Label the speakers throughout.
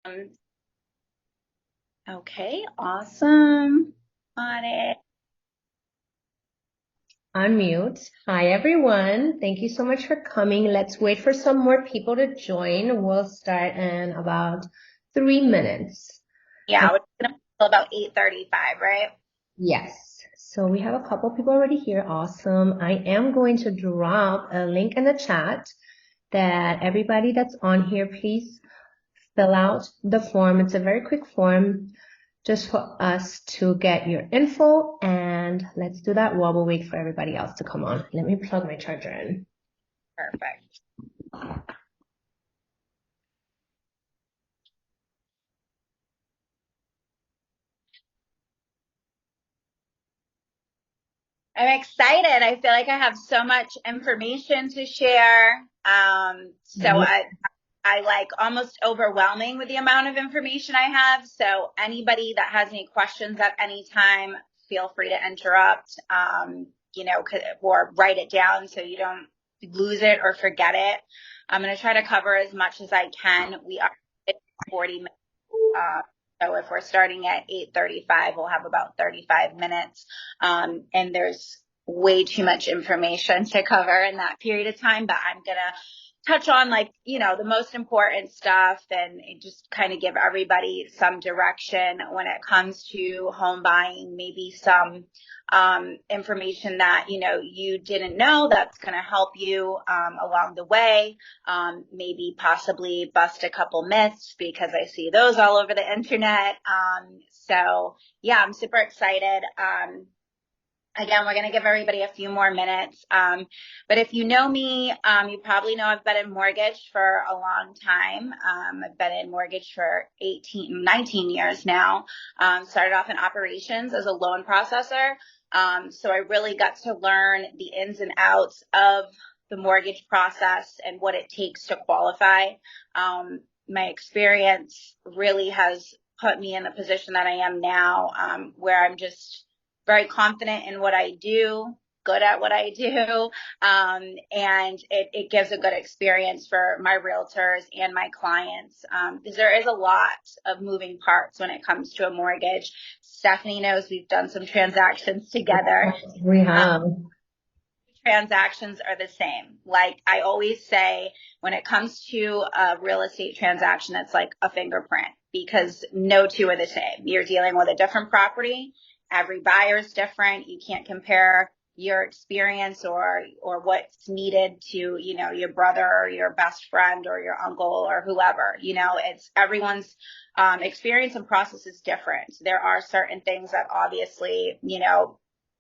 Speaker 1: Um, okay, awesome. Got it.
Speaker 2: Unmute. Hi, everyone. Thank you so much for coming. Let's wait for some more people to join. We'll start in about 3 minutes.
Speaker 1: Yeah, we're gonna till about 8:35, right?
Speaker 2: Yes. So we have a couple people already here. Awesome. I am going to drop a link in the chat that everybody that's on here, please fill out the form. It's a very quick form just for us to get your info, and let's do that while we wait for everybody else to come on. Let me plug my charger in.
Speaker 1: Perfect. I'm excited. I feel like I have so much information to share. So I like almost overwhelming with the amount of information I have. So anybody that has any questions at any time, feel free to interrupt, or write it down so you don't lose it or forget it. I'm going to try to cover as much as I can. We are at 40 minutes. So if we're starting at 8:35, we'll have about 35 minutes. And there's way too much information to cover in that period of time, but I'm going to touch on the most important stuff and just kind of give everybody some direction when it comes to home buying, maybe some information that, you didn't know that's going to help you along the way. Maybe possibly bust a couple myths because I see those all over the internet. So yeah, I'm super excited. Again, we're going to give everybody a few more minutes. But if you know me, you probably know I've been in mortgage for a long time. I've been in mortgage for 19 years now. Started off in operations as a loan processor. So I really got to learn the ins and outs of the mortgage process and what it takes to qualify. My experience really has put me in the position that I am now, where I'm just very confident in what I do, good at what I do, and it gives a good experience for my realtors and my clients, because there is a lot of moving parts when it comes to a mortgage. Stefanie knows we've done some transactions together.
Speaker 2: We have.
Speaker 1: Transactions are the same. Like I always say, when it comes to a real estate transaction, it's like a fingerprint because no two are the same. You're dealing with a different property. Every buyer is different. You can't compare your experience or what's needed to, your brother or your best friend or your uncle or whoever. It's everyone's experience and process is different. There are certain things that obviously,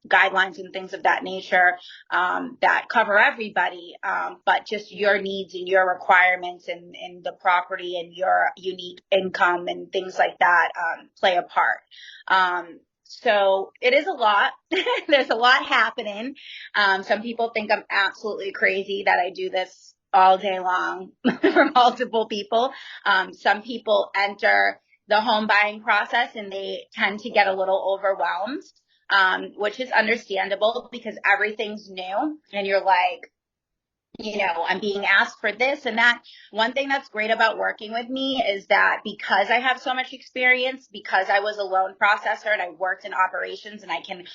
Speaker 1: guidelines and things of that nature that cover everybody, but just your needs and your requirements and the property and your unique income and things like that play a part. So it is a lot. There's a lot happening. Some people think I'm absolutely crazy that I do this all day long for multiple people. Some people enter the home buying process and they tend to get a little overwhelmed, which is understandable because everything's new and you're like, I'm being asked for this and that. One thing that's great about working with me is that because I have so much experience, because I was a loan processor and I worked in operations and I can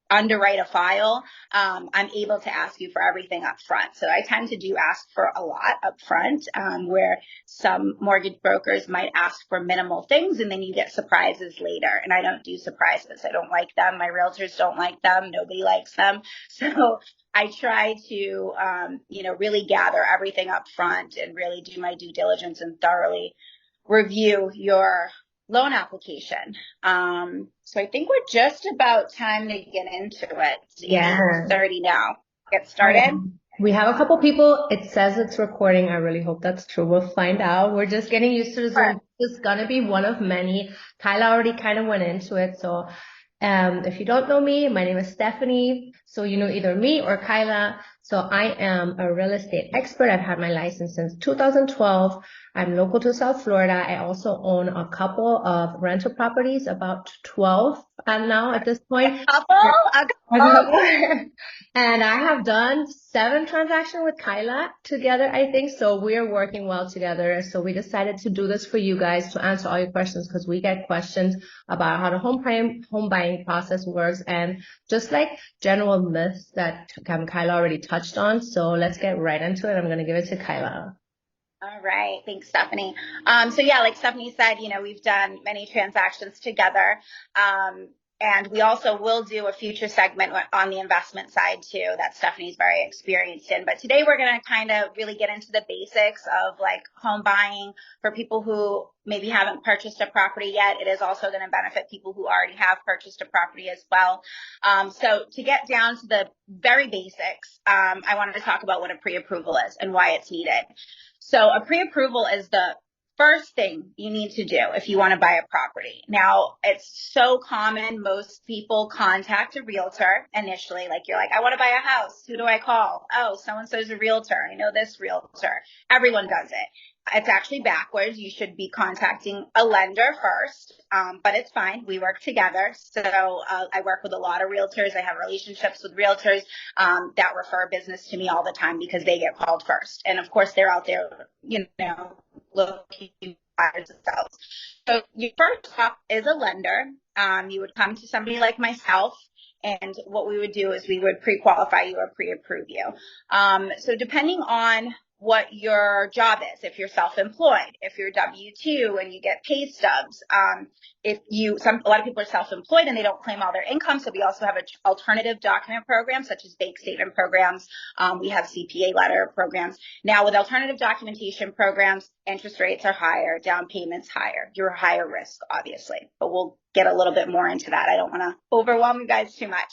Speaker 1: underwrite a file, I'm able to ask you for everything up front. So I tend to do ask for a lot up front, where some mortgage brokers might ask for minimal things and then you get surprises later. And I don't do surprises. I don't like them. My realtors don't like them. Nobody likes them. So I try to, really gather everything up front and really do my due diligence and thoroughly review your loan application. So I think we're just about time to get into it. It's
Speaker 2: Yeah.
Speaker 1: 8:30 now. Get started.
Speaker 2: We have a couple people. It says it's recording. I really hope that's true. We'll find out. We're just getting used to the
Speaker 1: Sure.
Speaker 2: Zoom. It's gonna be one of many. Kyla already kind of went into it. So if you don't know me, my name is Stefanie. So you know either me or Kyla. So I am a real estate expert. I've had my license since 2012. I'm local to South Florida. I also own a couple of rental properties, about 12 now at this point.
Speaker 1: A couple.
Speaker 2: And I have done 7 transactions with Kyla together, I think. So we're working well together. So we decided to do this for you guys to answer all your questions, because we get questions about how the home buying process works, and just like general myths that Kyla already touched on. So let's get right into it. I'm going to give it to Kyla.
Speaker 1: All right. Thanks, Stephanie. So yeah, like Stephanie said, we've done many transactions together. And we also will do a future segment on the investment side too, that Stephanie's very experienced in. But today we're going to kind of really get into the basics of like home buying for people who maybe haven't purchased a property yet. It is also going to benefit people who already have purchased a property as well. So to get down to the very basics, I wanted to talk about what a pre-approval is and why it's needed. So a pre-approval is the first thing you need to do if you want to buy a property. Now, it's so common. Most people contact a realtor initially. Like you're like, I want to buy a house. Who do I call? Oh, so-and-so is a realtor. I know this realtor. Everyone does it. It's actually backwards. You should be contacting a lender first, but it's fine. We work together. So I work with a lot of realtors. I have relationships with realtors that refer business to me all the time because they get called first. And of course, they're out there, looking buyers and sellers. So your first stop is a lender. You would come to somebody like myself. And what we would do is we would pre-qualify you or pre-approve you. So depending on what your job is, if you're self-employed, if you're W-2 and you get pay stubs, a lot of people are self-employed and they don't claim all their income. So we also have an alternative document program, such as bank statement programs. We have CPA letter programs. Now with alternative documentation programs, interest rates are higher, down payments higher. You're higher risk, obviously, but we'll get a little bit more into that. I don't want to overwhelm you guys too much.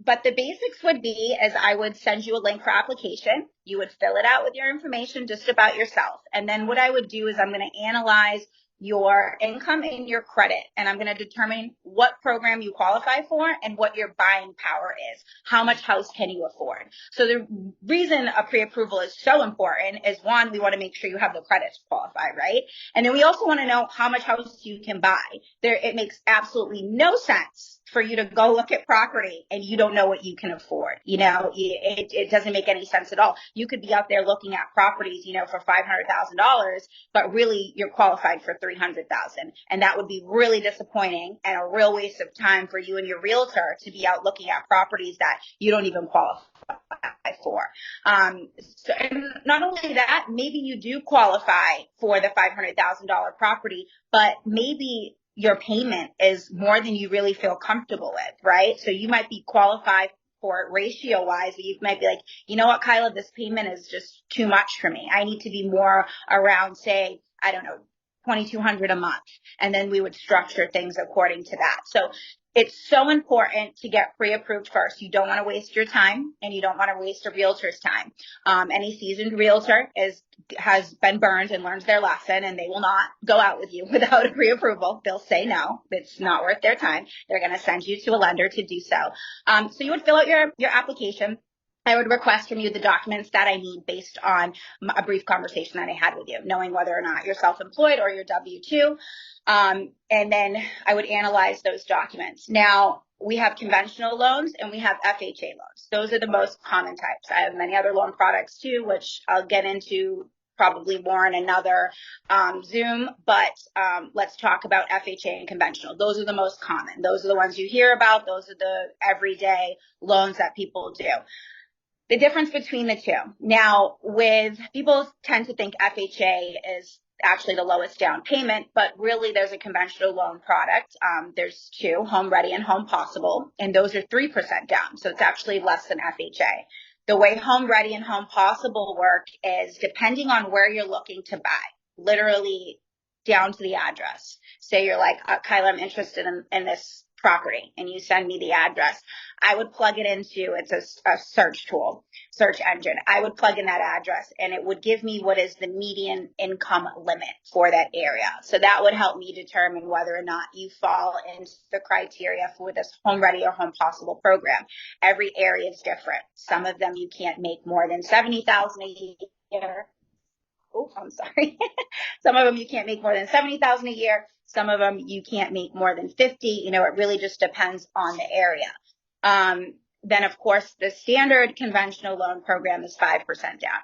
Speaker 1: But the basics would be is I would send you a link for application. You would fill it out with your information just about yourself. And then what I would do is I'm going to analyze your income and your credit, and I'm going to determine what program you qualify for and what your buying power is. How much house can you afford? So the reason a pre-approval is so important is, one, we want to make sure you have the credit to qualify, right? And then we also want to know how much house you can buy. It makes absolutely no sense for you to go look at property and you don't know what you can afford. It doesn't make any sense at all. You could be out there looking at properties, for $500,000, but really you're qualified for $300,000. And that would be really disappointing and a real waste of time for you and your realtor to be out looking at properties that you don't even qualify for. And not only that, maybe you do qualify for the $500,000 property, but maybe your payment is more than you really feel comfortable with, right? So you might be qualified for it ratio wise, but you might be like, you know what, Kyla, this payment is just too much for me. I need to be more around, say, I don't know, $2,200 a month. And then we would structure things according to that. So it's so important to get pre-approved first. You don't want to waste your time and you don't want to waste a realtor's time. Any seasoned realtor has been burned and learned their lesson, and they will not go out with you without a pre-approval. They'll say no, it's not worth their time. They're going to send you to a lender to do so. So you would fill out your application. I would request from you the documents that I need based on a brief conversation that I had with you, knowing whether or not you're self-employed or you're W-2. And then I would analyze those documents. Now, we have conventional loans and we have FHA loans. Those are the most common types. I have many other loan products too, which I'll get into probably more in another Zoom, but let's talk about FHA and conventional. Those are the most common. Those are the ones you hear about. Those are the everyday loans that people do. The difference between the two. Now, with people tend to think FHA is actually the lowest down payment, but really there's a conventional loan product. There's two, Home Ready and Home Possible, and those are 3% down. So it's actually less than FHA. The way Home Ready and Home Possible work is depending on where you're looking to buy, literally down to the address. Say you're like, Kyla, I'm interested in this property and you send me the address, I would plug it into, it's a search tool, search engine. I would plug in that address and it would give me what is the median income limit for that area. So that would help me determine whether or not you fall into the criteria for this Home Ready or Home Possible program. Every area is different. Some of them you can't make more than $70,000 a year. Oh, I'm sorry. Some of them you can't make more than $70,000 a year. Some of them you can't make more than 50. You know, it really just depends on the area. Then of course the standard conventional loan program is 5% down.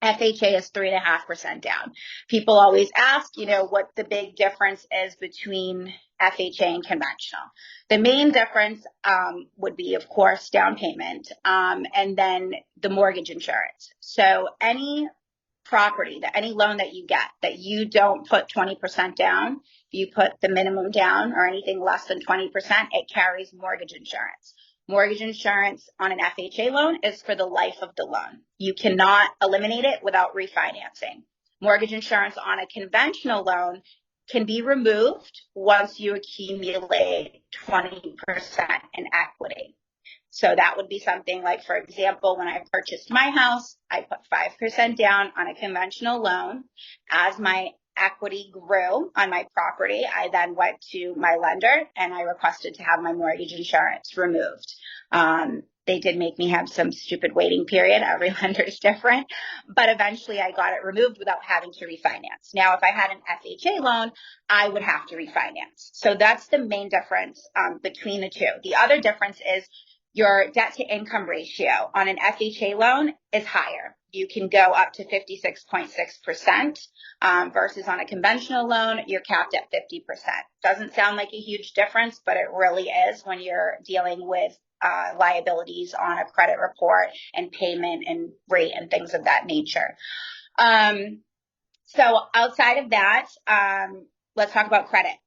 Speaker 1: FHA is 3.5% down. People always ask, you know, what the big difference is between FHA and conventional. The main difference would be, of course, down payment, and then the mortgage insurance. So any property, that any loan that you get that you don't put 20% down, you put the minimum down or anything less than 20%, it carries mortgage insurance. Mortgage insurance on an FHA loan is for the life of the loan. You cannot eliminate it without refinancing. Mortgage insurance on a conventional loan can be removed once you accumulate 20% in equity. So that would be something like, for example, when I purchased my house, I put 5% down on a conventional loan. As my equity grew on my property, I then went to my lender and I requested to have my mortgage insurance removed. They did make me have some stupid waiting period. Every lender is different, but eventually I got it removed without having to refinance. Now, if I had an FHA loan, I would have to refinance. So that's the main difference between the two. The other difference is your debt to income ratio on an FHA loan is higher. You can go up to 56.6% versus on a conventional loan, you're capped at 50%. Doesn't sound like a huge difference, but it really is when you're dealing with liabilities on a credit report and payment and rate and things of that nature. So outside of that, let's talk about credit.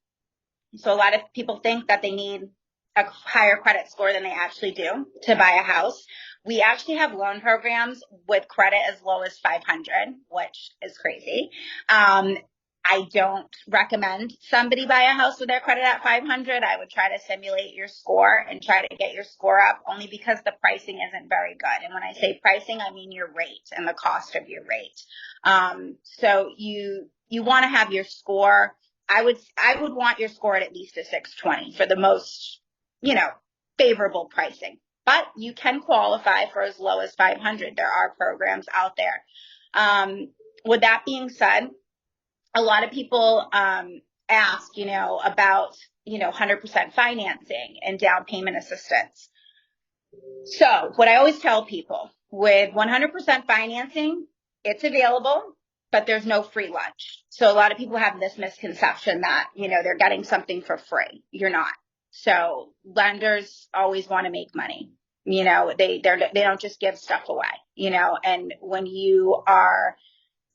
Speaker 1: So a lot of people think that they need a higher credit score than they actually do to buy a house. We actually have loan programs with credit as low as 500, which is crazy. I don't recommend somebody buy a house with their credit at 500. I would try to simulate your score and try to get your score up, only because the pricing isn't very good. And when I say pricing, I mean your rate and the cost of your rate. So you want to have your score. I would want your score at least a 620 for the most, you know, favorable pricing. But you can qualify for as low as 500. There are programs out there. With that being said, a lot of people ask, you know, about, you know, 100% financing and down payment assistance. So what I always tell people, with 100% financing, it's available, but there's no free lunch. So a lot of people have this misconception that, you know, they're getting something for free. You're not. So lenders always want to make money. You know, they don't just give stuff away, you know, and when you are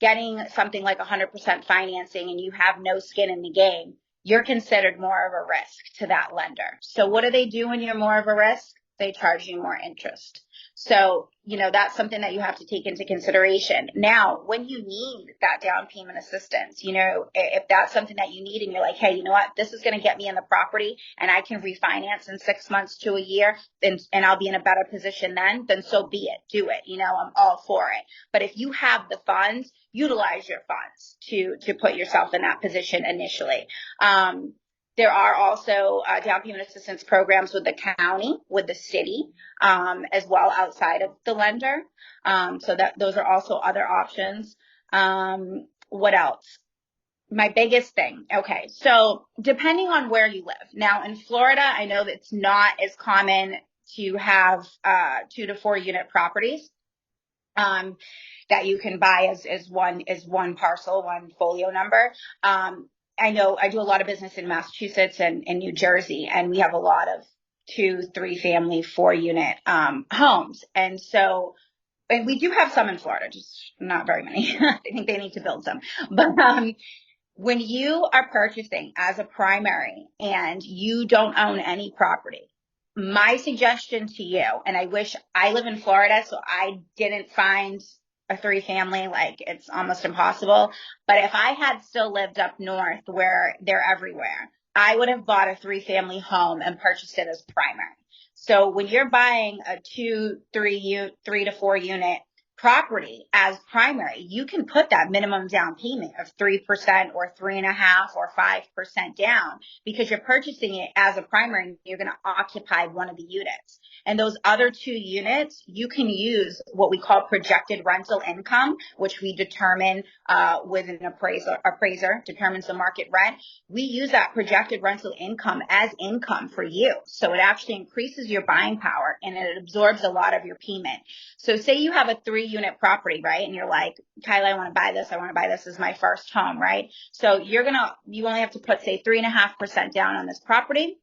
Speaker 1: getting something like 100% financing and you have no skin in the game, you're considered more of a risk to that lender. So what do they do when you're more of a risk? They charge you more interest. So, you know, that's something that you have to take into consideration. Now, when you need that down payment assistance, you know, if that's something that you need and you're like, hey, you know what, this is going to get me in the property and I can refinance in 6 months to a year and I'll be in a better position then so be it. Do it. You know, I'm all for it. But if you have the funds, utilize your funds to put yourself in that position initially. There are also down payment assistance programs with the county, with the city, as well outside of the lender. So that those are also other options. What else? My biggest thing. Okay. So depending on where you live. Now in Florida, I know that it's not as common to have 2 to 4 unit properties that you can buy as one parcel, one folio number. I know I do a lot of business in Massachusetts and in New Jersey, and we have a lot of 2, 3 family, 4 unit homes. And so, and we do have some in Florida, just not very many. I think they need to build some. But when you are purchasing as a primary and you don't own any property, my suggestion to you, and I wish I live in Florida, so I didn't find a 3 family, like it's almost impossible. But if I had still lived up north where they're everywhere, I would have bought a 3-family home and purchased it as primary. So when you're buying a 3 to 4 unit property as primary, you can put that minimum down payment of 3% or 3.5% or 5% down because you're purchasing it as a primary and you're going to occupy one of the units. And those other 2 units, you can use what we call projected rental income, which we determine with an appraiser determines the market rent. We use that projected rental income as income for you. So it actually increases your buying power and it absorbs a lot of your payment. So say you have a 3-unit property, right? And you're like, Kyla, I want to buy this. I want to buy this as my first home, right? So you only have to put, say, 3.5% down on this property.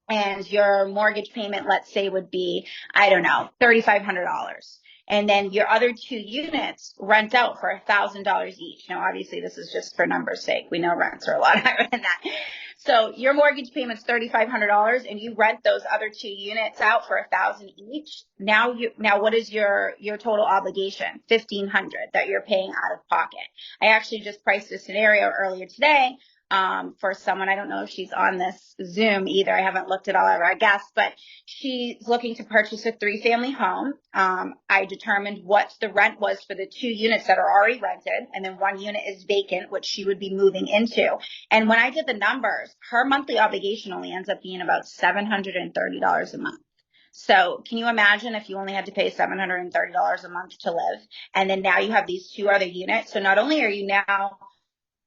Speaker 1: And your mortgage payment, let's say, would be, I don't know, $3,500. And then your other 2 units rent out for $1,000 each. Now, obviously, this is just for numbers' sake. We know rents are a lot higher than that. So your mortgage payment's $3,500, and you rent those other 2 units out for $1,000 each. Now what is your total obligation? $1,500 that you're paying out of pocket. I actually just priced a scenario earlier today. For someone, I don't know if she's on this Zoom either. I haven't looked at all of our guests, but she's looking to purchase a 3-family home. I determined what the rent was for the 2 units that are already rented, and then 1 unit is vacant, which she would be moving into. And when I did the numbers, her monthly obligation only ends up being about $730 a month. So can you imagine if you only had to pay $730 a month to live, and then now you have these 2 other units? So not only are you now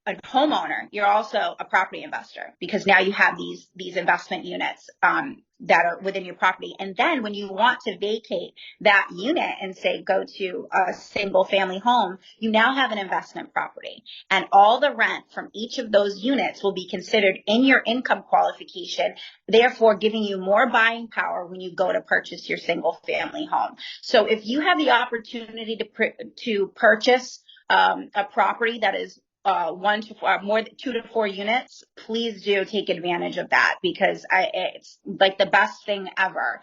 Speaker 1: a homeowner, you're also a property investor because now you have these investment units that are within your property. And then when you want to vacate that unit and say go to a single family home, you now have an investment property. And all the rent from each of those units will be considered in your income qualification, therefore giving you more buying power when you go to purchase your single family home. So if you have the opportunity to purchase a property that is 2 to 4 units, please do take advantage of that because it's like the best thing ever.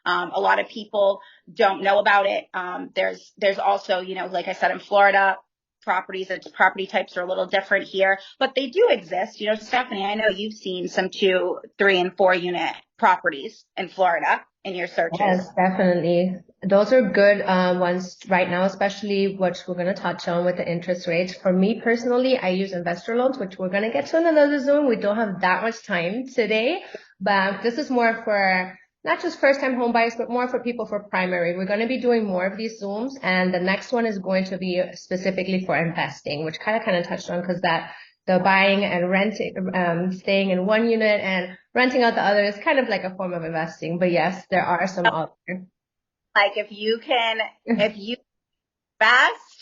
Speaker 1: A lot of people don't know about it. There's also, like I said, in Florida, property types are a little different here, but they do exist. Stefanie, I know you've seen some 2, 3, and 4 unit properties in Florida in your searches.
Speaker 2: Yes, definitely. Those are good ones right now, especially what we're going to touch on with the interest rates. For me personally, I use investor loans, which we're going to get to in another Zoom. We don't have that much time today, but this is more for not just first-time home buyers, but more for people for primary. We're going to be doing more of these Zooms, and the next one is going to be specifically for investing, which kind of touched on because the buying and renting, staying in one unit and renting out the other is kind of like a form of investing. But yes, there are some other.
Speaker 1: Like if you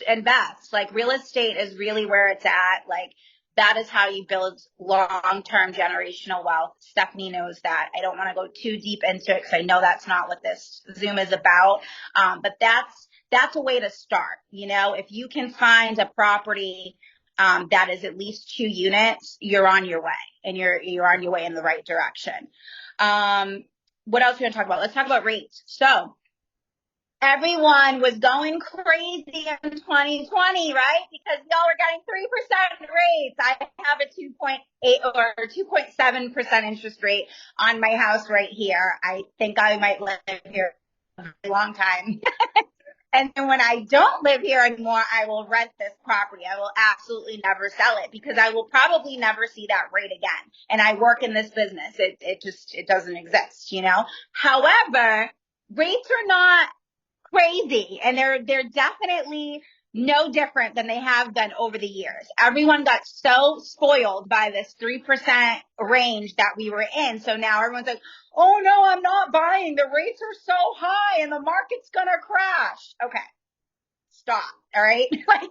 Speaker 1: invest, like real estate is really where it's at. Like that is how you build long-term generational wealth. Stefanie knows that. I don't want to go too deep into it because I know that's not what this Zoom is about. But that's a way to start. If you can find a property that is at least 2 units, you're on your way and you're on your way in the right direction. What else are we going to talk about? Let's talk about rates. So everyone was going crazy in 2020, right? Because y'all were getting 3% rates. I have a 2.8 or 2.7% interest rate on my house right here. I think I might live here a very long time. And then when I don't live here anymore, I will rent this property. I will absolutely never sell it because I will probably never see that rate again. And I work in this business. It doesn't exist, However, rates are not crazy, and they're definitely no different than they have been over the years. Everyone got so spoiled by this 3% range that we were in. So now everyone's like, oh no, I'm not buying. The rates are so high and the market's gonna crash. Okay, stop. All right. Like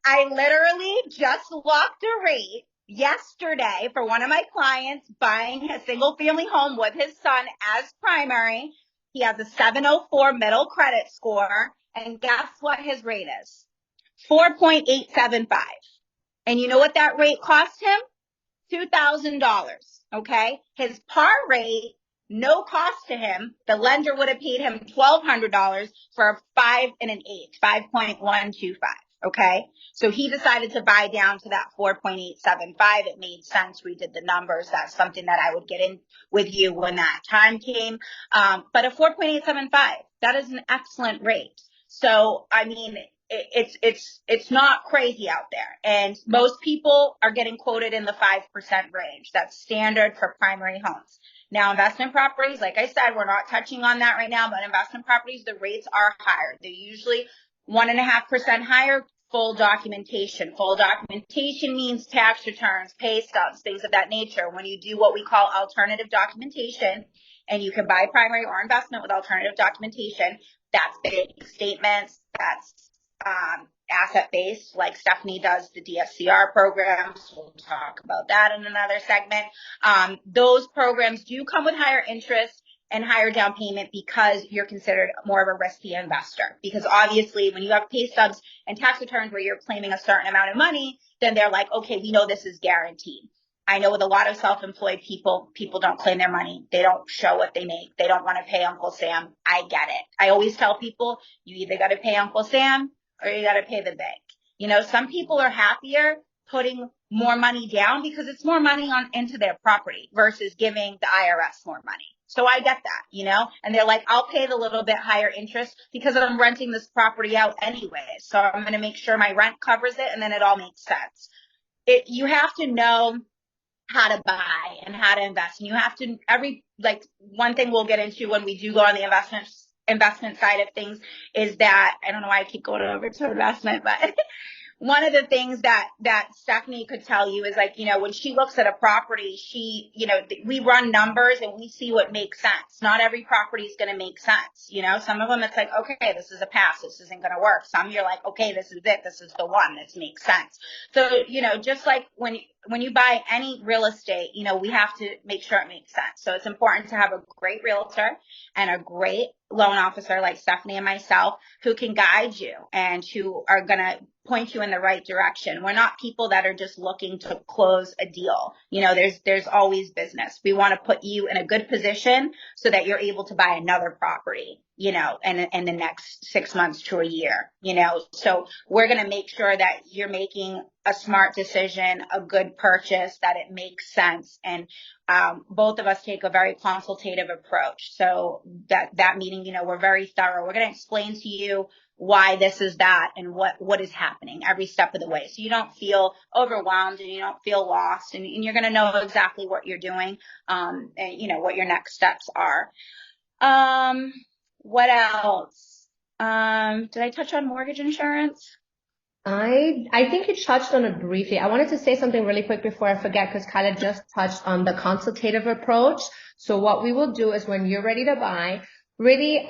Speaker 1: I literally just locked a rate yesterday for one of my clients buying a single family home with his son as primary. He has a 704 middle credit score. And guess what his rate is? 4.875. And you know what that rate cost him? $2,000. Okay. His par rate, no cost to him. The lender would have paid him $1,200 for a 5 and an 8, 5.125. Okay. So he decided to buy down to that 4.875. It made sense. We did the numbers. That's something that I would get in with you when that time came. But a 4.875, that is an excellent rate. So, I mean, it's not crazy out there. And most people are getting quoted in the 5% range. That's standard for primary homes. Now, investment properties, like I said, we're not touching on that right now, but investment properties, the rates are higher. They're usually 1.5% higher. Full documentation. Full documentation means tax returns, pay stubs, things of that nature. When you do what we call alternative documentation, and you can buy primary or investment with alternative documentation, that's bank statements, that's asset based, like Stefanie does the DSCR programs. We'll talk about that in another segment. Those programs do come with higher interest and higher down payment because you're considered more of a risky investor. Because obviously when you have pay stubs and tax returns where you're claiming a certain amount of money, then they're like, okay, we know this is guaranteed. I know with a lot of self-employed people don't claim their money. They don't show what they make. They don't want to pay Uncle Sam. I get it. I always tell people, you either got to pay Uncle Sam or you got to pay the bank. You know, some people are happier putting more money down because it's more money into their property versus giving the IRS more money. So I get that, you know, and they're like, I'll pay the little bit higher interest because I'm renting this property out anyway. So I'm going to make sure my rent covers it and then it all makes sense. You have to know how to buy and how to invest. And you have to, one thing we'll get into when we do go on the investment side of things is that, I don't know why I keep going over to investment, but one of the things that Stefanie could tell you is like, you know, when she looks at a property, we run numbers and we see what makes sense. Not every property is going to make sense. You know, some of them it's like, okay, this is a pass. This isn't going to work. Some you're like, okay, this is it. This is the one. This makes sense. So, you know, just like when you buy any real estate, you know, we have to make sure it makes sense. So it's important to have a great realtor and a great loan officer like Stefanie and myself who can guide you and who are going to point you in the right direction. We're not people that are just looking to close a deal. You know, there's always business. We want to put you in a good position so that you're able to buy another property, you know, in the next 6 months to a year, you know. So we're going to make sure that you're making a smart decision, a good purchase, that it makes sense. And both of us take a very consultative approach. So that meaning, you know, we're very thorough. We're going to explain to you why this is that and what is happening every step of the way. So you don't feel overwhelmed and you don't feel lost and you're going to know exactly what you're doing, and you know, what your next steps are. What else? Did I touch on mortgage insurance?
Speaker 2: I think you touched on it briefly. I wanted to say something really quick before I forget because Kyla just touched on the consultative approach. So what we will do is when you're ready to buy, really,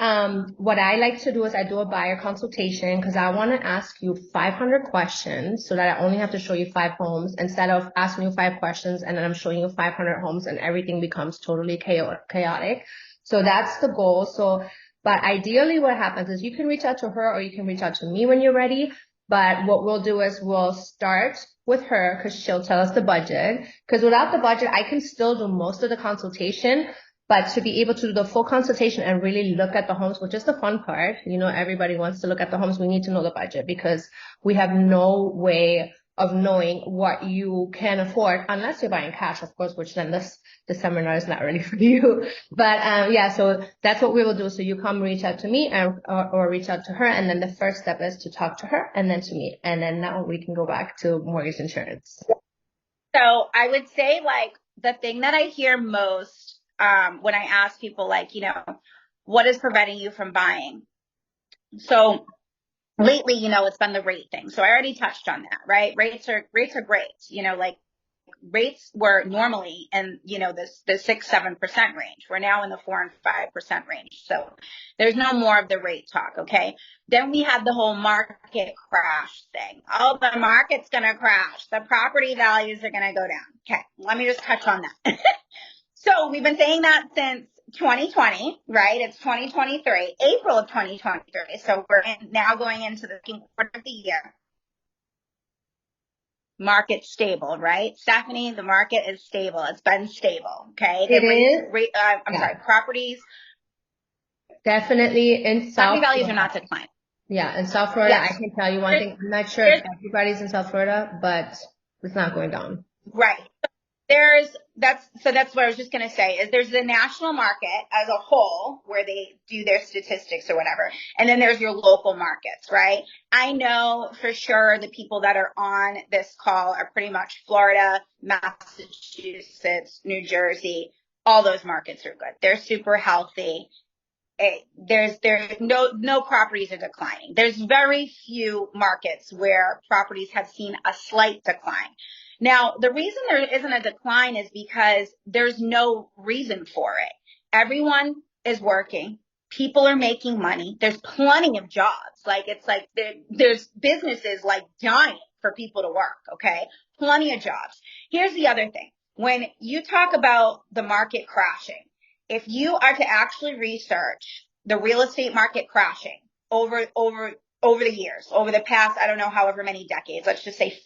Speaker 2: what I like to do is I do a buyer consultation because I want to ask you 500 questions so that I only have to show you 5 homes instead of asking you 5 questions and then I'm showing you 500 homes and everything becomes totally chaotic. So that's the goal. So, but ideally what happens is you can reach out to her or you can reach out to me when you're ready. But what we'll do is we'll start with her because she'll tell us the budget. Because without the budget, I can still do most of the consultation. But to be able to do the full consultation and really look at the homes, which is the fun part, you know, everybody wants to look at the homes. We need to know the budget because we have no way of knowing what you can afford unless you're buying cash, of course, which then the seminar is not really for you. But yeah, so that's what we will do. So you come reach out to me or reach out to her. And then the first step is to talk to her and then to me. And then now we can go back to mortgage insurance.
Speaker 1: So I would say like the thing that I hear most when I ask people like, you know, what is preventing you from buying? So lately, you know, it's been the rate thing. So I already touched on that, right? Rates are great. You know, like rates were normally in, you know, the 6-7% range. We're now in the 4 and 5% range. So there's no more of the rate talk. Okay. Then we had the whole market crash thing. Oh, the market's going to crash. The property values are going to go down. Okay. Let me just touch on that. So we've been saying that since 2020, right? It's 2023, April of 2023. So we're now going into the second quarter of the year. Market stable, right? Stefanie, the market is stable. It's been stable. Okay.
Speaker 2: It is.
Speaker 1: Sorry, properties.
Speaker 2: Definitely in South
Speaker 1: Property values are not declining.
Speaker 2: Yeah, in South Florida, I
Speaker 1: Yes.
Speaker 2: can tell you one thing. I'm not sure if everybody's in South Florida, but it's not going down.
Speaker 1: Right. That's what I was just going to say is there's the national market as a whole where they do their statistics or whatever. And then there's your local markets, right? I know for sure the people that are on this call are pretty much Florida, Massachusetts, New Jersey. All those markets are good. They're super healthy. There's no properties are declining. There's very few markets where properties have seen a slight decline. Now, the reason there isn't a decline is because there's no reason for it. Everyone is working. People are making money. There's plenty of jobs. Like it's like there's businesses like dying for people to work. Okay. Plenty of jobs. Here's the other thing. When you talk about the market crashing, if you are to actually research the real estate market crashing over the years, over the past, I don't know, however many decades, let's just say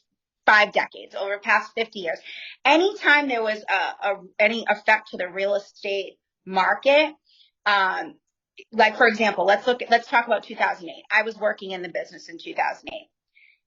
Speaker 1: 5 decades, over the past 50 years, anytime there was any effect to the real estate market, like for example, let's talk about 2008. I was working in the business in 2008.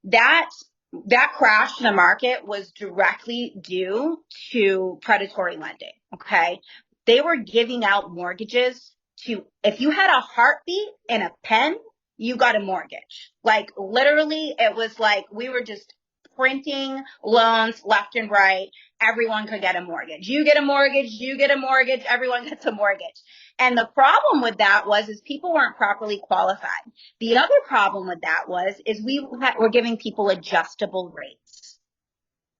Speaker 1: That crash in the market was directly due to predatory lending. Okay. They were giving out mortgages to, if you had a heartbeat and a pen, you got a mortgage. Like literally, it was like we were just printing loans left and right. Everyone could get a mortgage. You get a mortgage, you get a mortgage, everyone gets a mortgage. And the problem with that is people weren't properly qualified. The other problem with that is we were giving people adjustable rates.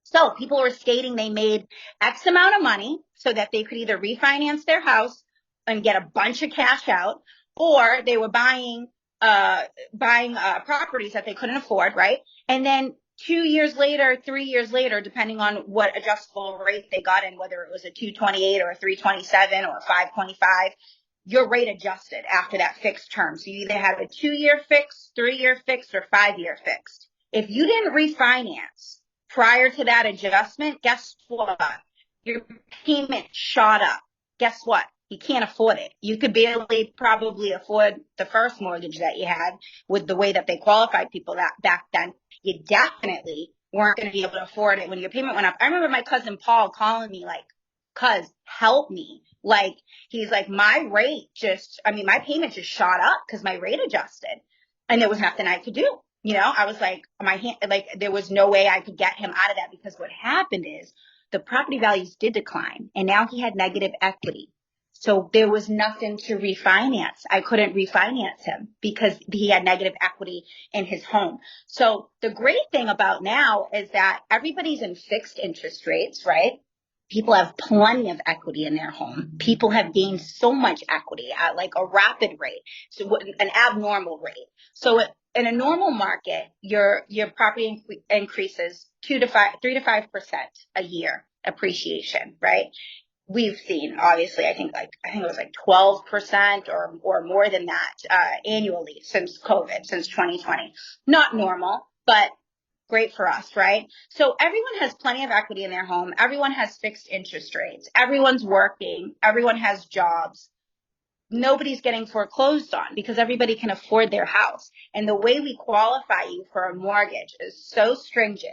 Speaker 1: So people were stating they made X amount of money so that they could either refinance their house and get a bunch of cash out, or they were buying properties that they couldn't afford, right? And then 2 years later, 3 years later, depending on what adjustable rate they got in, whether it was a 228 or a 327 or a 525, your rate adjusted after that fixed term. So you either had a 2-year fixed, 3-year fixed, or 5-year fixed. If you didn't refinance prior to that adjustment, guess what? Your payment shot up. Guess what? You can't afford it. You could barely probably afford the first mortgage that you had with the way that they qualified people that back then. You definitely weren't going to be able to afford it when your payment went up. I remember my cousin Paul calling me like, "Cuz, help me." Like, he's like, my payment just shot up because my rate adjusted and there was nothing I could do. I was like, there was no way I could get him out of that because what happened is the property values did decline and now he had negative equity. So there was nothing to refinance. I couldn't refinance him because he had negative equity in his home. So the great thing about now is that everybody's in fixed interest rates, right? People have plenty of equity in their home. People have gained so much equity at like a rapid rate, so an abnormal rate. So in a normal market, your property increases 3 to 5% a year appreciation, right? We've seen, obviously, I think it was like 12% or more than that annually since COVID, since 2020. Not normal, but great for us, right? So everyone has plenty of equity in their home. Everyone has fixed interest rates. Everyone's working. Everyone has jobs. Nobody's getting foreclosed on because everybody can afford their house. And the way we qualify you for a mortgage is so stringent.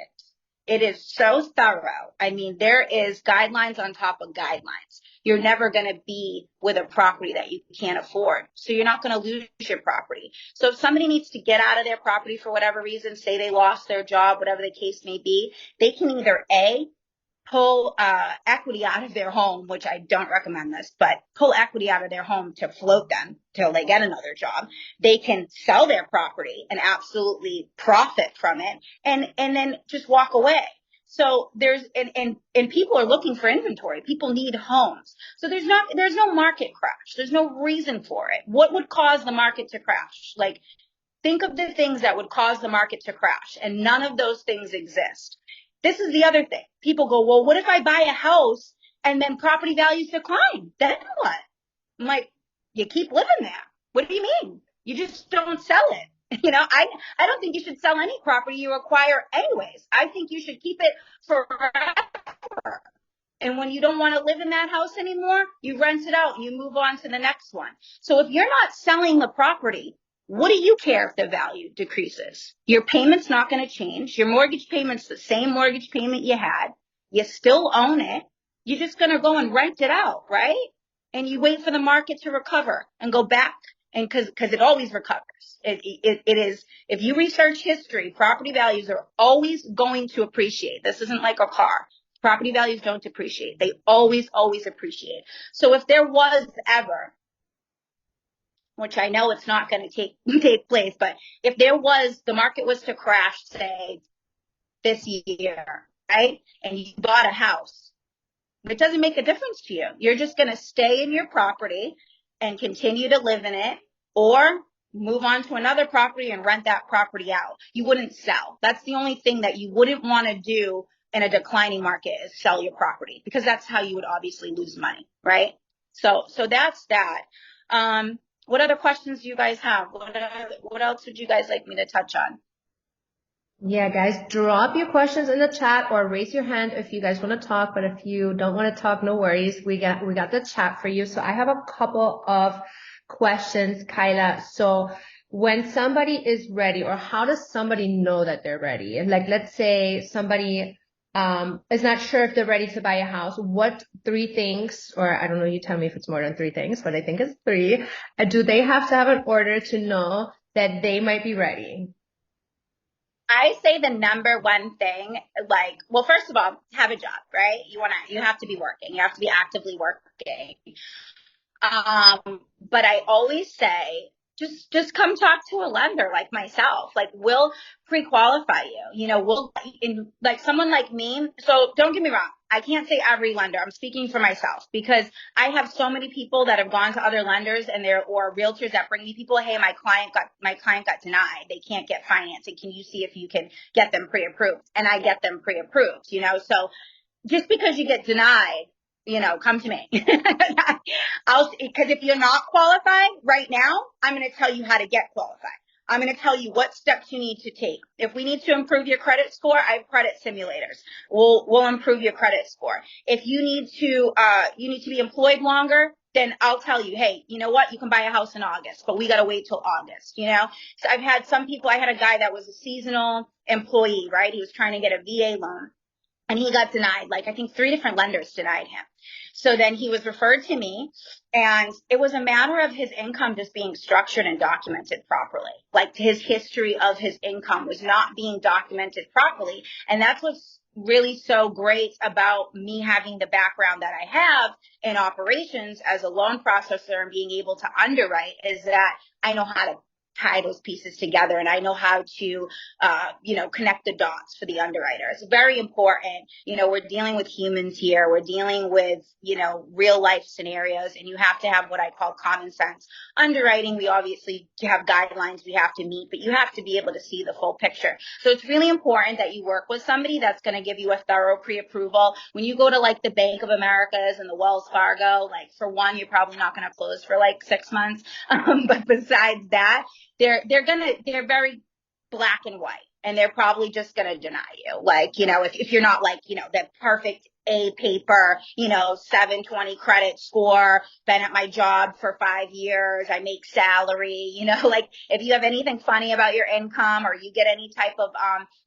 Speaker 1: It is so thorough. I mean, there is guidelines on top of guidelines. You're never going to be with a property that you can't afford. So you're not going to lose your property. So if somebody needs to get out of their property for whatever reason, say they lost their job, whatever the case may be, they can either pull equity out of their home, which I don't recommend this, but pull equity out of their home to float them till they get another job. They can sell their property and absolutely profit from it and then just walk away. So there's and people are looking for inventory. People need homes. So there's no market crash. There's no reason for it. What would cause the market to crash? Like, think of the things that would cause the market to crash, and none of those things exist. This is the other thing. People go, well, what if I buy a house and then property values decline? Then what? I'm like, you keep living there. What do you mean? You just don't sell it. I don't think you should sell any property you acquire anyways. I think you should keep it forever. And when you don't want to live in that house anymore, you rent it out and you move on to the next one. So if you're not selling the property, what do you care if the value decreases? Your payment's not going to change. Your mortgage payment's the same mortgage payment you had. You still own it. You're just going to go and rent it out, right? And you wait for the market to recover and go back. And because it always recovers. It is, if you research history, property values are always going to appreciate. This isn't like a car. Property values don't depreciate. They always, always appreciate. So if there was ever, which I know it's not going to take place, but if the market was to crash, say, this year, right? And you bought a house, it doesn't make a difference to you. You're just going to stay in your property and continue to live in it, or move on to another property and rent that property out. You wouldn't sell. That's the only thing that you wouldn't want to do in a declining market, is sell your property, because that's how you would obviously lose money, right? So that's that. What other questions do you guys have? What else would you guys like me to touch on?
Speaker 2: Yeah, guys, drop your questions in the chat or raise your hand if you guys want to talk. But if you don't want to talk, no worries. We got the chat for you. So I have a couple of questions, Kyla. So when somebody is ready, or how does somebody know that they're ready? And like, let's say somebody is not sure if they're ready to buy a house. What 3 things, or I don't know, you tell me if it's more than 3 things, but I think it's 3. Do they have to have in order to know that they might be ready?
Speaker 1: I say the number one thing, like, well, first of all, have a job, right? You have to be working. You have to be actively working. But I always say, just come talk to a lender like myself. Like, we'll pre-qualify you. You know, like someone like me. So don't get me wrong. I can't say every lender. I'm speaking for myself, because I have so many people that have gone to other lenders or realtors that bring me people. Hey, my client got denied. They can't get financing. Can you see if you can get them pre-approved? And I get them pre-approved, you know, so just because you get denied, you know, come to me. Because if you're not qualified right now, I'm going to tell you how to get qualified. I'm going to tell you what steps you need to take. If we need to improve your credit score, I have credit simulators. We'll improve your credit score. If you need to be employed longer, then I'll tell you, hey, you know what? You can buy a house in August, but we got to wait till August, you know? So I've had some people, I had a guy that was a seasonal employee, right? He was trying to get a VA loan. And he got denied. Like, I think 3 different lenders denied him. So then he was referred to me, and it was a matter of his income just being structured and documented properly. Like, his history of his income was not being documented properly. And that's what's really so great about me having the background that I have in operations as a loan processor and being able to underwrite, is that I know how to tie those pieces together, and I know how to, connect the dots for the underwriter. It's very important. You know, we're dealing with humans here. We're dealing with, real life scenarios, and you have to have what I call common sense underwriting. We obviously have guidelines we have to meet, but you have to be able to see the full picture. So it's really important that you work with somebody that's going to give you a thorough pre-approval. When you go to like the Bank of Americas and the Wells Fargo, like, for one, you're probably not going to close for like 6 months. But besides that, they're very black and white, and they're probably just going to deny you. Like, if you're not like, the perfect A paper, 720 credit score, been at my job for 5 years, I make salary, like, if you have anything funny about your income, or you get any type of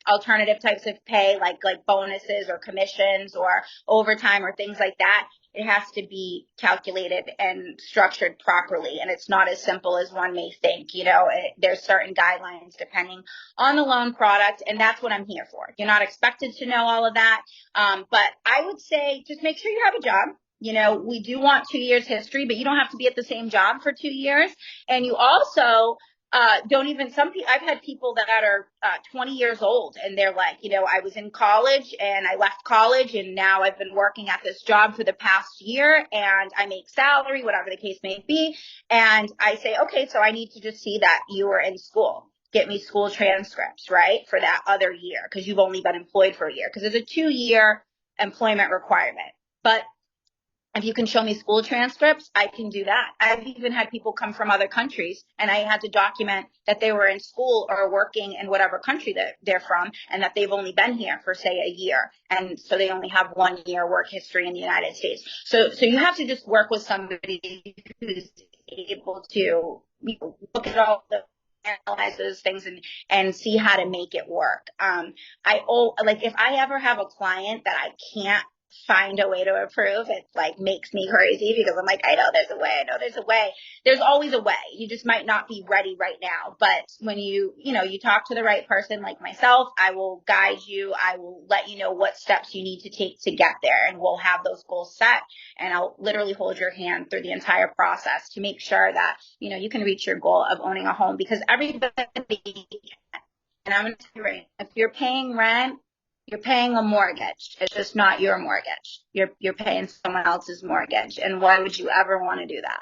Speaker 1: alternative types of pay, like bonuses or commissions or overtime or things like that, it has to be calculated and structured properly. And it's not as simple as one may think. There's certain guidelines depending on the loan product. And that's what I'm here for. You're not expected to know all of that. But I would say just make sure you have a job. We do want 2 years history, but you don't have to be at the same job for 2 years. And you also I've had people that are 20 years old, and they're like, I was in college and I left college, and now I've been working at this job for the past year, and I make salary, whatever the case may be. And I say, okay, so I need to just see that you were in school. Get me school transcripts, right, for that other year, because you've only been employed for a year, because there's a 2-year employment requirement. But if you can show me school transcripts, I can do that. I've even had people come from other countries, and I had to document that they were in school or working in whatever country that they're from, and that they've only been here for, say, a year. And so they only have 1 year work history in the United States. So you have to just work with somebody who's able to look at all the analyze those things and see how to make it work. If I ever have a client that I can't find a way to approve, it like makes me crazy because I'm like, I know there's a way. I know there's a way. There's always a way. You just might not be ready right now. But when you talk to the right person like myself, I will guide you. I will let you know what steps you need to take to get there. And we'll have those goals set. And I'll literally hold your hand through the entire process to make sure that, you can reach your goal of owning a home, because everybody, and I'm going to tell you right, if you're paying rent, you're paying a mortgage. It's just not your mortgage. You're paying someone else's mortgage. And why would you ever want to do that?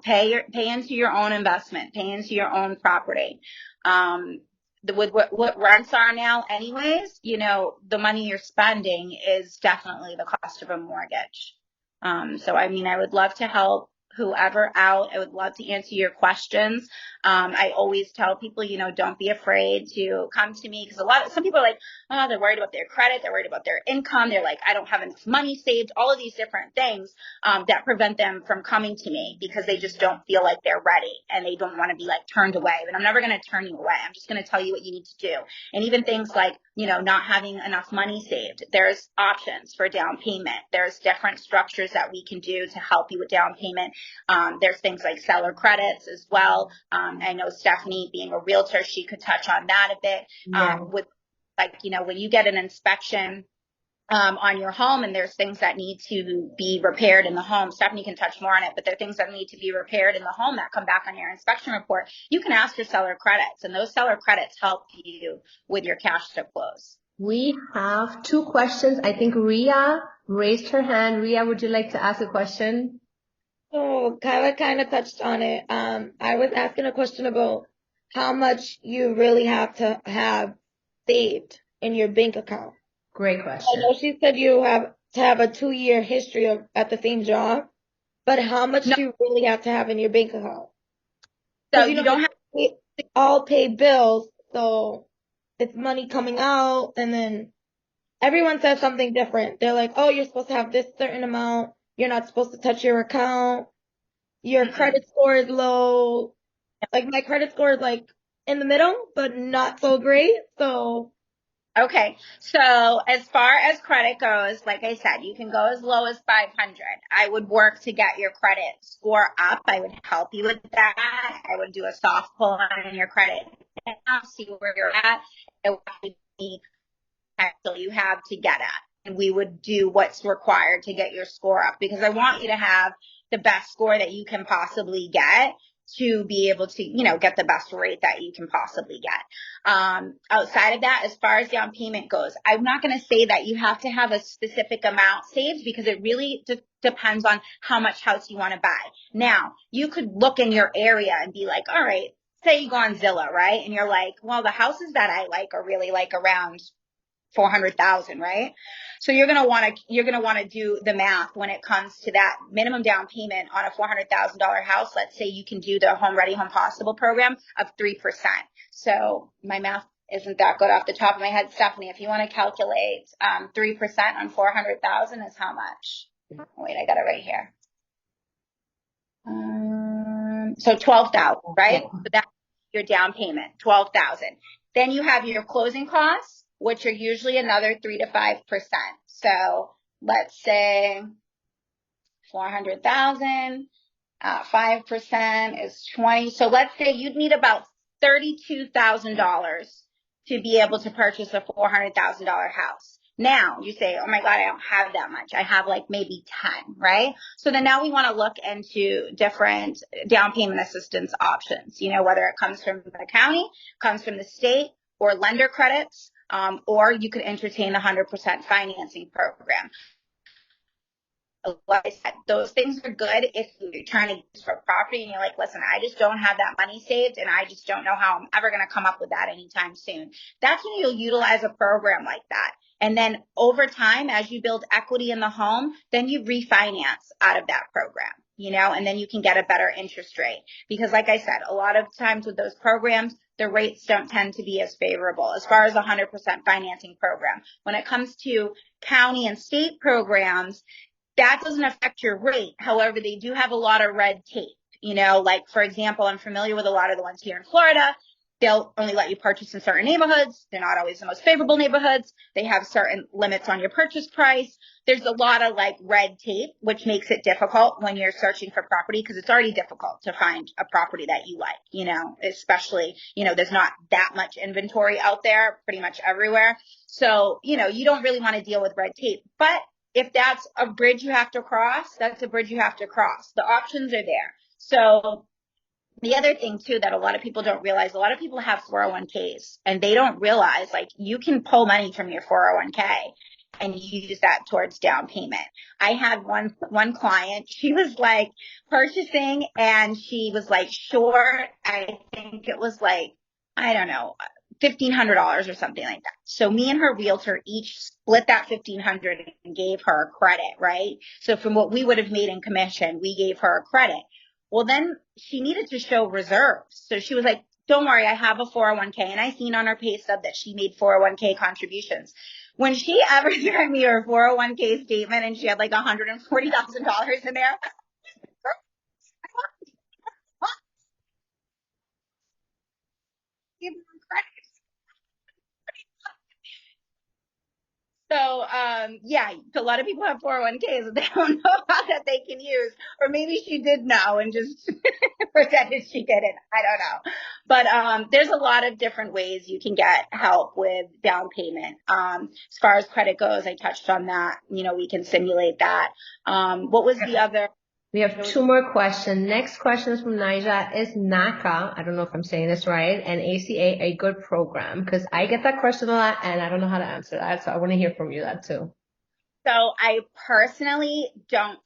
Speaker 1: Pay into your own investment, pay into your own property. With what rents are now anyways, the money you're spending is definitely the cost of a mortgage. I would love to help whoever out. I would love to answer your questions. I always tell people, don't be afraid to come to me, because some people are like, oh, they're worried about their credit. They're worried about their income. They're like, I don't have enough money saved, all of these different things, that prevent them from coming to me because they just don't feel like they're ready and they don't want to be like turned away. But I'm never going to turn you away. I'm just going to tell you what you need to do. And even things like, not having enough money saved, there's options for down payment. There's different structures that we can do to help you with down payment. There's things like seller credits as well. I know Stefanie, being a realtor, she could touch on that a bit. When you get an inspection on your home and there's things that need to be repaired in the home, Stefanie can touch more on it, but there are things that need to be repaired in the home that come back on your inspection report. You can ask for seller credits, and those seller credits help you with your cash to close.
Speaker 2: We have 2 questions. I think Ria raised her hand. Ria, would you like to ask a question?
Speaker 3: So Kyla kind of touched on it. I was asking a question about how much you really have to have saved in your bank account.
Speaker 2: Great question.
Speaker 3: I know she said you have to have a 2-year history at the same job, but how much do you really have to have in your bank account?
Speaker 1: So you don't have
Speaker 3: to all pay bills, so it's money coming out, and then everyone says something different. They're like, oh, you're supposed to have this certain amount. You're not supposed to touch your account. Your credit score is low. Like, my credit score is like in the middle, but not so great. So.
Speaker 1: Okay. So as far as credit goes, like I said, you can go as low as 500. I would work to get your credit score up. I would help you with that. I would do a soft pull on your credit now, see where you're at. It would be actually you have to get at. And we would do what's required to get your score up, because I want you to have the best score that you can possibly get to be able to, get the best rate that you can possibly get. Outside of that, as far as down payment goes, I'm not going to say that you have to have a specific amount saved, because it really depends on how much house you want to buy. Now, you could look in your area and be like, all right, say you go on Zillow, right? And you're like, well, the houses that I like are really like around 400,000, right? So you're going to want to do the math when it comes to that minimum down payment on a $400,000 house. Let's say you can do the Home Ready, Home Possible program of 3%. So my math isn't that good off the top of my head. Stefanie, if you want to calculate 3% on 400,000 is how much? Wait, I got it right here. So 12,000, right? So that's your down payment, 12,000. Then you have your closing costs, which are usually another 3 to 5%. So let's say 400,000, 5% is 20. So let's say you'd need about $32,000 to be able to purchase a $400,000 house. Now you say, oh my God, I don't have that much. I have like maybe 10, right? So then now we want to look into different down payment assistance options, whether it comes from the county, comes from the state, or lender credits. Or you could entertain the 100% financing program. Like I said, those things are good if you're trying to use for property and you're like, listen, I just don't have that money saved and I just don't know how I'm ever going to come up with that anytime soon. That's when you'll utilize a program like that. And then over time, as you build equity in the home, then you refinance out of that program, and then you can get a better interest rate. Because like I said, a lot of times with those programs, the rates don't tend to be as favorable as far as a 100% financing program. When it comes to county and state programs, that doesn't affect your rate. However, they do have a lot of red tape. You know, like, for example, I'm familiar with a lot of the ones here in Florida. They'll only let you purchase in certain neighborhoods. They're not always the most favorable neighborhoods. They have certain limits on your purchase price. There's a lot of like red tape, which makes it difficult when you're searching for property, because it's already difficult to find a property that you like, you know, especially, you know, there's not that much inventory out there pretty much everywhere. So, you know, you don't really want to deal with red tape. But if that's a bridge you have to cross, that's a bridge you have to cross. The options are there. So the other thing too that a lot of people don't realize, a lot of people have 401ks and they don't realize, like, you can pull money from your 401k and use that towards down payment. I had one client, she was like purchasing and she was like short, I think it was like, I don't know, $1,500 or something like that. So me and her realtor each split that $1,500 and gave her a credit, right? So from what we would have made in commission, we gave her a credit. Well, then she needed to show reserves. So she was like, don't worry, I have a 401k. And I seen on her pay stub that she made 401k contributions. When she ever sent me her 401k statement and she had like $140,000 in there, give her credit. So, yeah, a lot of people have 401ks that they don't know that they can use, or maybe she did know and just pretended she didn't. I don't know. But, there's a lot of different ways you can get help with down payment. As far as credit goes, I touched on that. You know, we can simulate that. What was the other?
Speaker 2: We have two more questions. Next question is from Naija. Is NACA, I don't know if I'm saying this right, and ACA a good program? Because I get that question a lot and I don't know how to answer that. So I want to hear from you that too.
Speaker 1: So I personally don't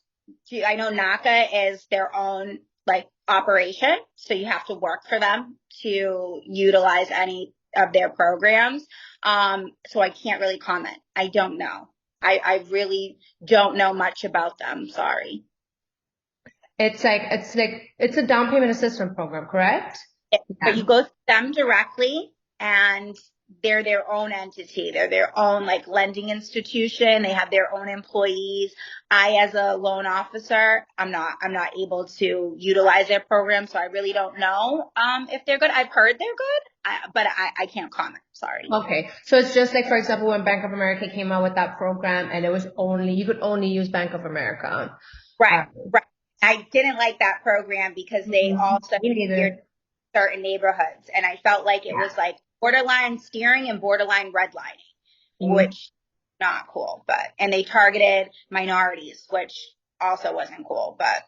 Speaker 1: do, I know NACA is their own like operation. So you have to work for them to utilize any of their programs. So I can't really comment. I don't know. I really don't know much about them. Sorry.
Speaker 2: It's a down payment assistance program, correct?
Speaker 1: But you go to them directly and they're their own entity. They're their own like lending institution. They have their own employees. I, as a loan officer, I'm not able to utilize their program. So I really don't know, if they're good. I've heard they're good, but I can't comment. Sorry.
Speaker 2: Okay. So it's just like, for example, when Bank of America came out with that program and you could only use Bank of America.
Speaker 1: Right. Right. I didn't like that program because they also steered certain neighborhoods, and I felt like it was like borderline steering and borderline redlining, which not cool. And they targeted minorities, which also wasn't cool. But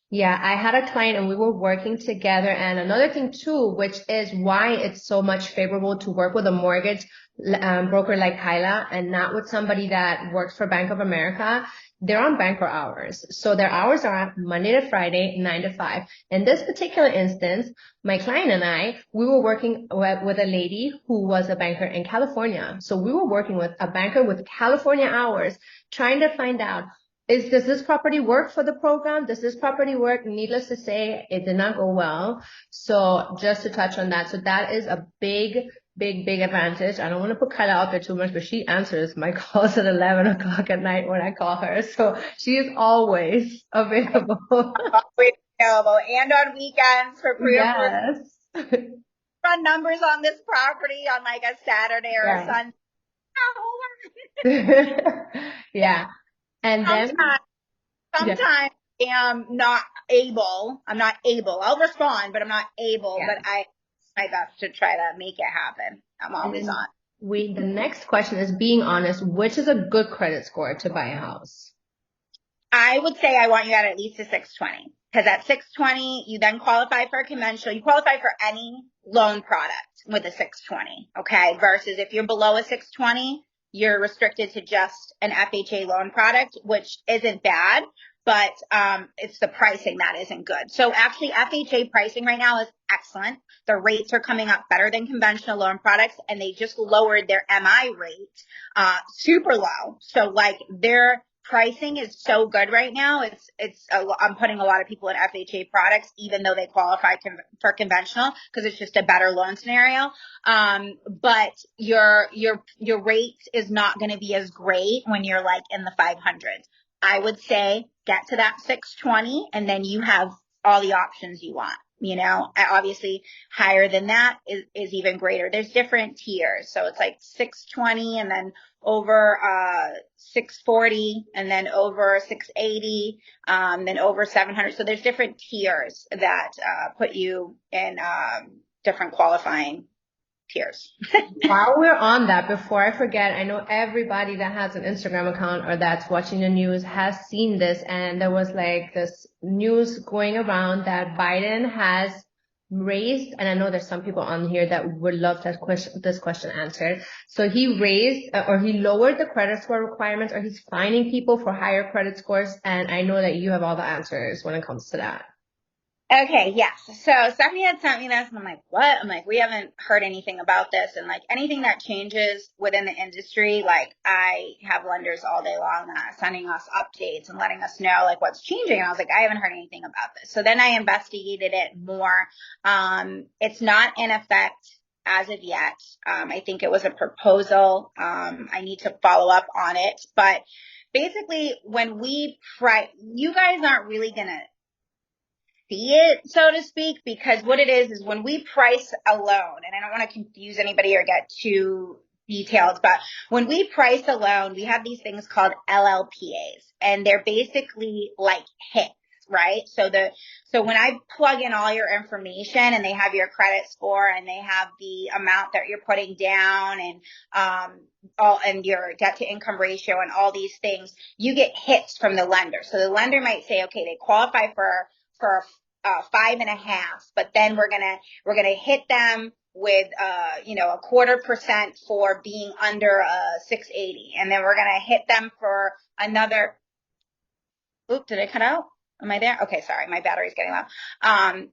Speaker 2: yeah, I had a client and we were working together. And another thing too, which is why it's so much favorable to work with a mortgage broker like Kyla and not with somebody that works for Bank of America. They're on banker hours. So their hours are Monday to Friday, 9 to 5. In this particular instance, my client and I, we were working with a lady who was a banker in California. So we were working with a banker with California hours, trying to find out, does this property work for the program? Does this property work? Needless to say, it did not go well. So just to touch on that. So that is a big advantage. I don't want to put Kyla out there too much, but she answers my calls at 11 o'clock at night when I call her. So she is always available.
Speaker 1: Always available. And on weekends for
Speaker 2: Yes.
Speaker 1: run numbers on this property on like a Saturday or a
Speaker 2: Sunday. Yeah. And
Speaker 1: sometimes I am not able. I'm not able. I'll respond, but I'm not able. Yeah. But I my best to try to make it happen. I'm always on.
Speaker 2: The next question is being honest. Which is a good credit score to buy a house?
Speaker 1: I would say I want you at least a 620, because at 620 you then qualify for a conventional. You qualify for any loan product with a 620. Okay, versus if you're below a 620. You're restricted to just an FHA loan product, which isn't bad, but it's the pricing that isn't good. So actually FHA pricing right now is excellent. The rates are coming up better than conventional loan products, and they just lowered their MI rate super low. So like their pricing is so good right now. I'm putting a lot of people in FHA products, even though they qualify for conventional, because it's just a better loan scenario. But your rate is not going to be as great when you're like in the 500s. I would say get to that 620 and then you have all the options you want. Obviously higher than that is even greater. There's different tiers. So it's like 620 and then over 640 and then over 680, then over 700. So there's different tiers that put you in different qualifying tiers.
Speaker 2: While we're on that, before I forget, I know everybody that has an Instagram account or that's watching the news has seen this, and there was like this news going around that Biden has raised, and I know there's some people on here that would love this question answered. So he raised or he lowered the credit score requirements, or he's fining people for higher credit scores, and I know that you have all the answers when it comes to that.
Speaker 1: Okay, yes. So Stefanie had sent me this and I'm like, what? I'm like, we haven't heard anything about this. And like anything that changes within the industry, like I have lenders all day long sending us updates and letting us know like what's changing. And I was like, I haven't heard anything about this. So then I investigated it more. It's not in effect as of yet. I think it was a proposal. I need to follow up on it. But basically when you guys aren't really going to see it, so to speak, because what it is when we price a loan, and I don't want to confuse anybody or get too detailed, but when we price a loan, we have these things called LLPAs, and they're basically like hits, right? So when I plug in all your information and they have your credit score and they have the amount that you're putting down and your debt to income ratio and all these things, you get hits from the lender. So the lender might say, okay, they qualify for 5.5, but then we're gonna hit them with a 0.25% for being under 680, and then we're gonna hit them for another. Oop, did I cut out? Am I there? Okay, sorry, my battery's getting low.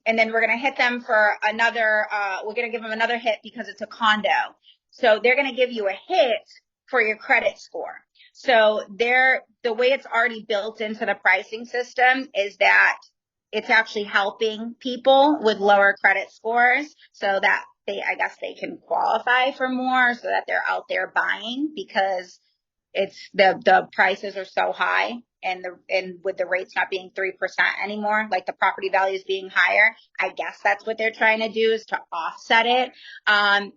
Speaker 1: And then we're gonna hit them for another. We're gonna give them another hit because it's a condo. So they're gonna give you a hit for your credit score. So the way it's already built into the pricing system is that it's actually helping people with lower credit scores so that I guess they can qualify for more, so that they're out there buying, because it's the prices are so high, and with the rates not being 3% anymore, like the property values being higher, I guess that's what they're trying to do, is to offset it.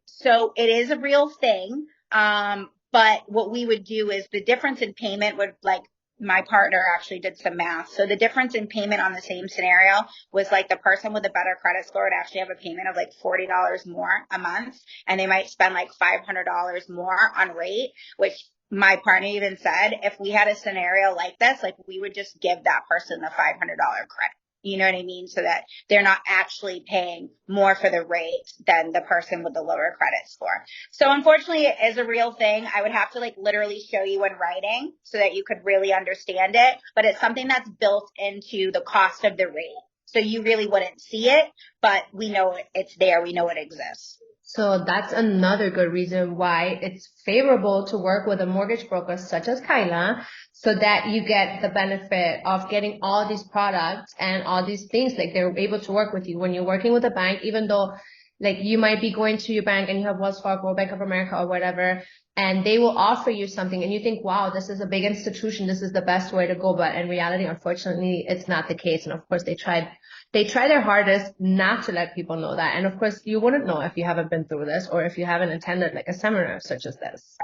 Speaker 1: So it is a real thing. But what we would do is the difference in payment would, like, my partner actually did some math. So the difference in payment on the same scenario was like the person with a better credit score would actually have a payment of like $40 more a month, and they might spend like $500 more on rate, which my partner even said, if we had a scenario like this, like we would just give that person the $500 credit. You know what I mean? So that they're not actually paying more for the rate than the person with the lower credit score. So unfortunately, it is a real thing. I would have to like literally show you in writing so that you could really understand it. But it's something that's built into the cost of the rate. So you really wouldn't see it, but we know it's there. We know it exists.
Speaker 2: So that's another good reason why it's favorable to work with a mortgage broker such as Kyla, so that you get the benefit of getting all these products and all these things. Like, they're able to work with you when you're working with a bank, even though like you might be going to your bank and you have Wells Fargo or Bank of America or whatever, and they will offer you something and you think, wow, this is a big institution, this is the best way to go. But in reality, unfortunately, it's not the case. And of course, they try their hardest not to let people know that. And of course, you wouldn't know if you haven't been through this or if you haven't attended like a seminar such as this.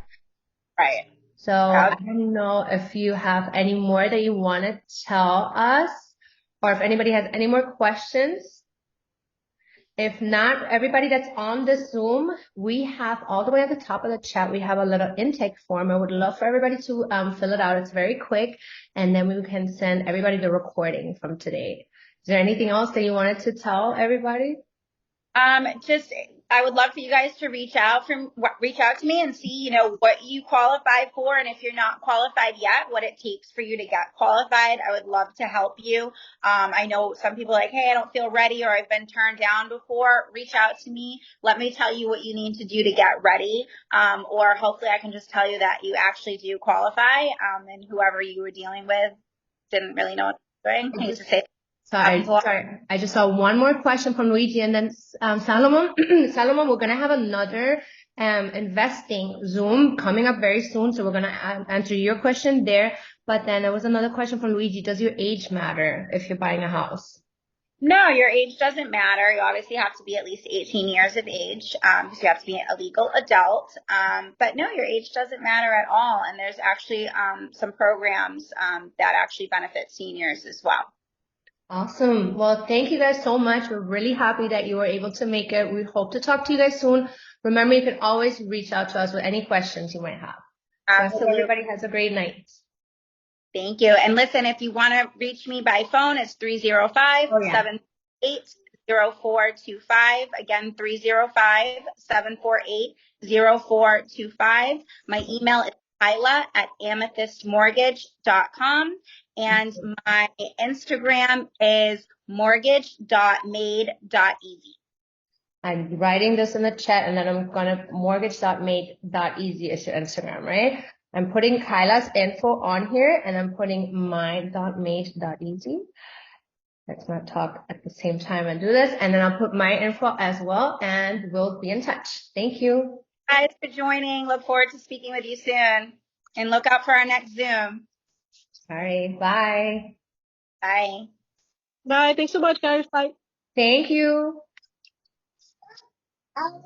Speaker 1: Right.
Speaker 2: So I don't know if you have any more that you want to tell us, or if anybody has any more questions. If not, everybody that's on the Zoom, we have all the way at the top of the chat, we have a little intake form. I would love for everybody to fill it out. It's very quick, and then we can send everybody the recording from today. Is there anything else that you wanted to tell everybody?
Speaker 1: I would love for you guys to reach out to me and see, what you qualify for. And if you're not qualified yet, what it takes for you to get qualified. I would love to help you. I know some people are like, hey, I don't feel ready, or I've been turned down before. Reach out to me. Let me tell you what you need to do to get ready. Or hopefully I can just tell you that you actually do qualify. And whoever you were dealing with didn't really know what they were doing. I hate to say that.
Speaker 2: Sorry. I just saw one more question from Luigi, and then Salomon. Salomon, we're gonna have another investing Zoom coming up very soon. So we're going to answer your question there. But then there was another question from Luigi. Does your age matter if you're buying a house?
Speaker 1: No, your age doesn't matter. You obviously have to be at least 18 years of age, because you have to be a legal adult. But no, your age doesn't matter at all. And there's actually some programs that actually benefit seniors as well.
Speaker 2: Awesome. Well, thank you guys so much. We're really happy that you were able to make it. We hope to talk to you guys soon. Remember, you can always reach out to us with any questions you might have. So I hope everybody has a great night.
Speaker 1: Thank you. And listen, if you want to reach me by phone, it's 305-748-0425. Again, 305-748-0425. My email is Kyla@amethystmortgage.com. And my Instagram is mortgage.made.easy.
Speaker 2: I'm writing this in the chat, and then I'm gonna mortgage.made.easy is your Instagram, right? I'm putting Kyla's info on here, and I'm putting my.made.easy. Let's not talk at the same time and do this. And then I'll put my info as well, and we'll be in touch. Thank you.
Speaker 1: Guys for joining. Look forward to speaking with you soon. And look out for our next Zoom.
Speaker 2: All right, bye.
Speaker 1: Bye.
Speaker 4: Bye. Thanks so much, guys. Bye.
Speaker 2: Thank you. All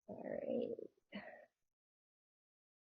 Speaker 2: right.